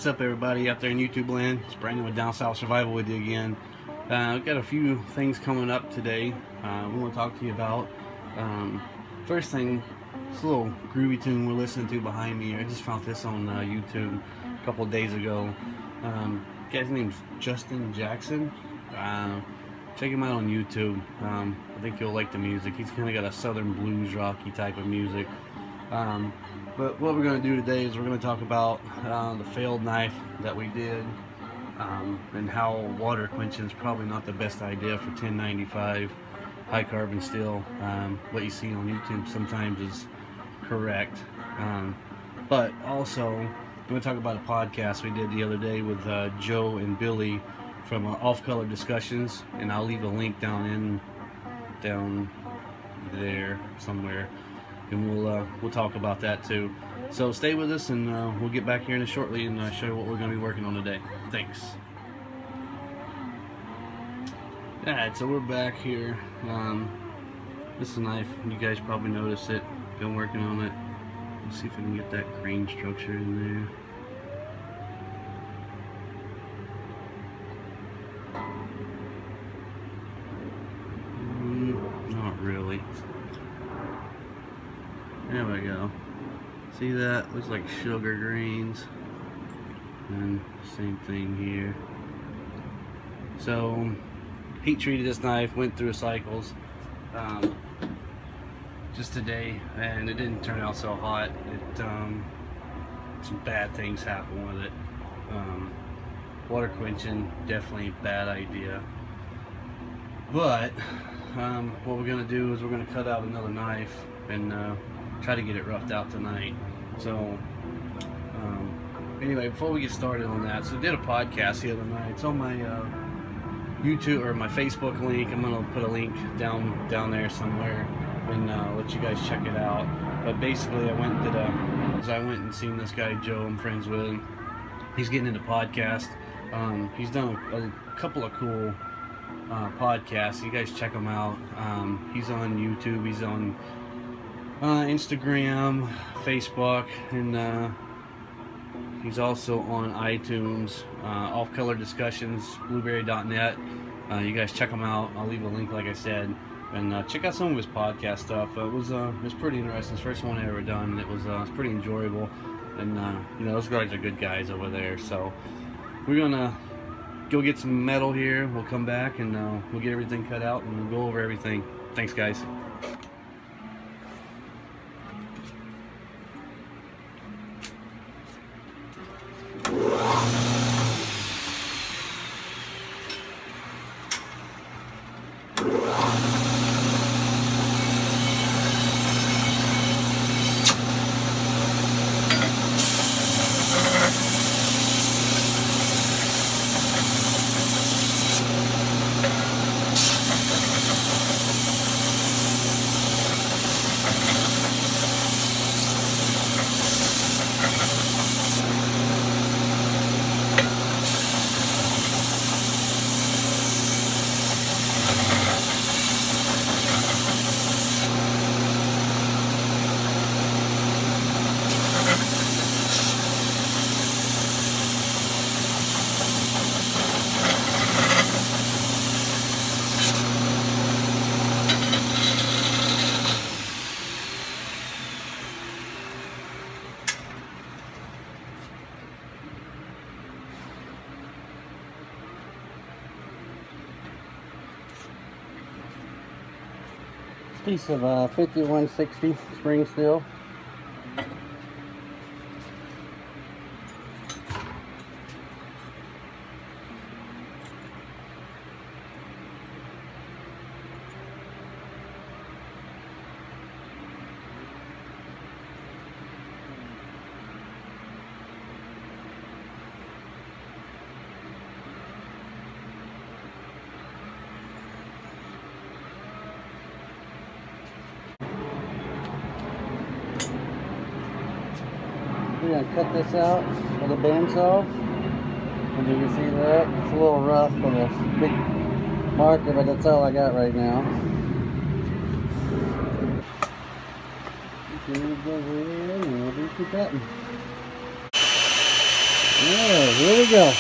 What's up, everybody out there in YouTube land? It's Brandon with Down South Survival with you again. We've got a few things coming up today we want to talk to you about. First thing, this little groovy tune we're listening to behind me. I just found this on YouTube a couple days ago. Guy's name's Justin Jackson. Check him out on YouTube. I think you'll like the music. He's kind of got a southern blues rocky type of music. But what we're going to do today is we're going to talk about the failed knife that we did, and how water quenching is probably not the best idea for 1095 high carbon steel. What you see on YouTube sometimes is correct, but also we're going to talk about a podcast we did the other day with Joe and Billy from Off Color Discussions, and I'll leave a link down there somewhere, and we'll talk about that too. So stay with us, and we'll get back here in shortly and show you what we're going to be working on today. Thanks. Alright, so we're back here. This is a knife. You guys probably noticed it. Been working on it. Let's see if I can get that grain structure in there. Not really. There we go. See that? Looks like sugar grains. And same thing here. So, heat treated this knife, went through cycles just today, and it didn't turn out so hot. Some bad things happen with it. Water quenching, definitely a bad idea. But what we're going to do is we're going to cut out another knife and try to get it roughed out tonight. So anyway, before we get started on that, so I did a podcast the other night. It's on my YouTube or my Facebook link. I'm gonna put a link down there somewhere and let you guys check it out. But basically, I went and seen this guy Joe. I'm friends with him. He's getting into podcast. He's done a couple of cool podcasts. You guys check him out. He's on YouTube. He's on Instagram, Facebook, and he's also on iTunes, Off Color Discussions, blueberry.net. You guys check him out. I'll leave a link, like I said, and check out some of his podcast stuff. It was pretty interesting. It's the first one I ever done, and it was pretty enjoyable. And you know, those guys are good guys over there. So we're gonna go get some metal here. We'll come back and we'll get everything cut out and we'll go over everything. Thanks, guys. Piece of 5160 spring steel. We're going to cut this out with a bandsaw. And you can see that. It's a little rough with a big marker, but that's all I got right now. Move over here and we'll do some cutting. Yeah, here we go.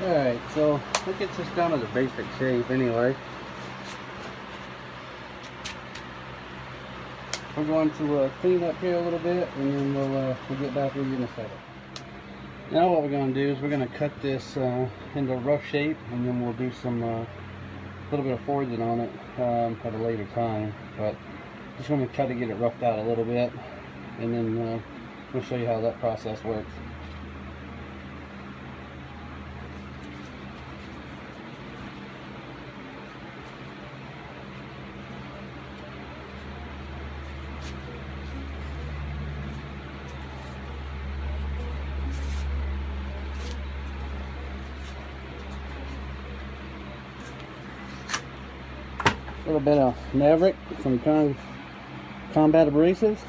Alright, so that gets us down to the basic shape anyway. We're going to clean up here a little bit, and then we'll get back with you in a second. Now what we're going to do is we're going to cut this into a rough shape, and then we'll do some little bit of forging on it at a later time. But just going to try to get it roughed out a little bit, and then we'll show you how that process works. A little bit of Maverick from Combat Abrasives.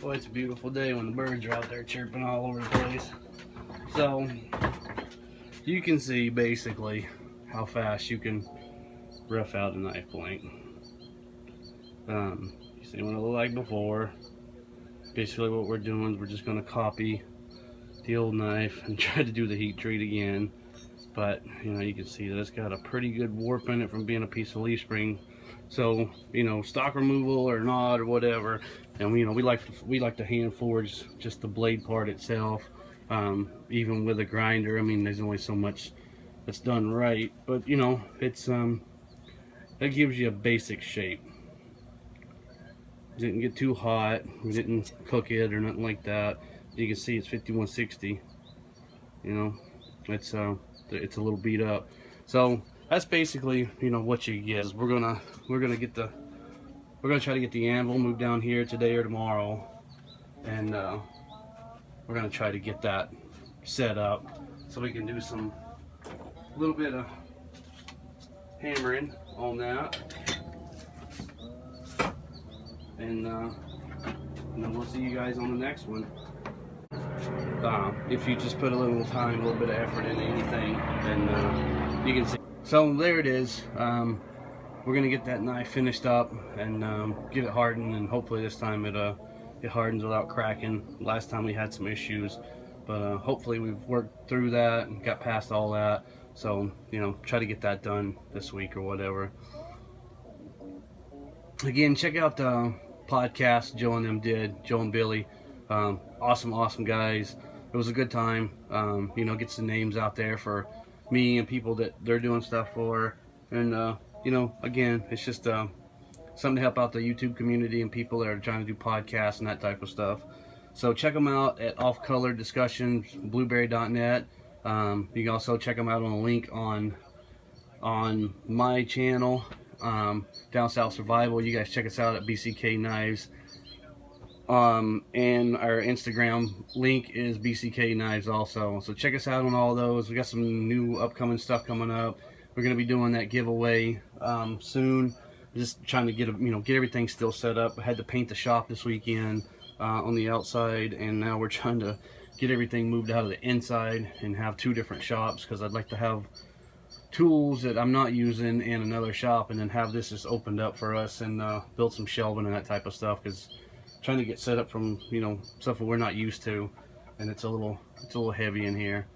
Boy, it's a beautiful day when the birds are out there chirping all over the place. So you can see basically how fast you can rough out a knife point. You see what it looked like before. Basically what we're doing is we're just going to copy the old knife and try to do the heat treat again. But you know, you can see that it's got a pretty good warp in it from being a piece of leaf spring. So you know, stock removal or not or whatever, and you know, we like to hand forge just the blade part itself. Even with a grinder, I mean, there's only so much that's done right, but you know, it's that gives you a basic shape. Didn't get too hot, we didn't cook it or nothing like that. You can see it's 5160. You know, it's a little beat up. So that's basically, you know, what you get. We're gonna try to get the anvil moved down here today or tomorrow, and we're gonna try to get that set up so we can do some little bit of hammering on that, and then we'll see you guys on the next one. If you just put a little time, a little bit of effort into anything, then you can see. So there it is. We're gonna get that knife finished up and get it hardened, and hopefully this time it hardens without cracking. Last time we had some issues, but hopefully we've worked through that and got past all that. So you know, try to get that done this week or whatever. Again, check out the podcast Joe and them did, Joe and Billy. Awesome guys. It was a good time. You know, gets the names out there for me and people that they're doing stuff for, and you know, again, it's just something to help out the YouTube community and people that are trying to do podcasts and that type of stuff. So check them out at Off Color Discussions, blueberry.net. You can also check them out on a link on my channel, Down South Survival. You guys check us out at BCK Knives. And our Instagram link is BCK Knives also. So check us out on all those. We got some new upcoming stuff coming up. We're going to be doing that giveaway soon. Just trying to get everything still set up. I had to paint the shop this weekend on the outside, and now we're trying to get everything moved out of the inside and have two different shops, because I'd like to have tools that I'm not using in another shop, and then have this just opened up for us, and build some shelving and that type of stuff, because trying to get set up from, you know, stuff that we're not used to, and it's a little heavy in here.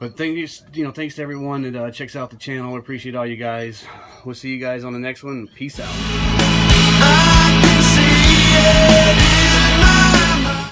But thanks to everyone that checks out the channel. I appreciate all you guys. We'll see you guys on the next one. Peace out. I can see it.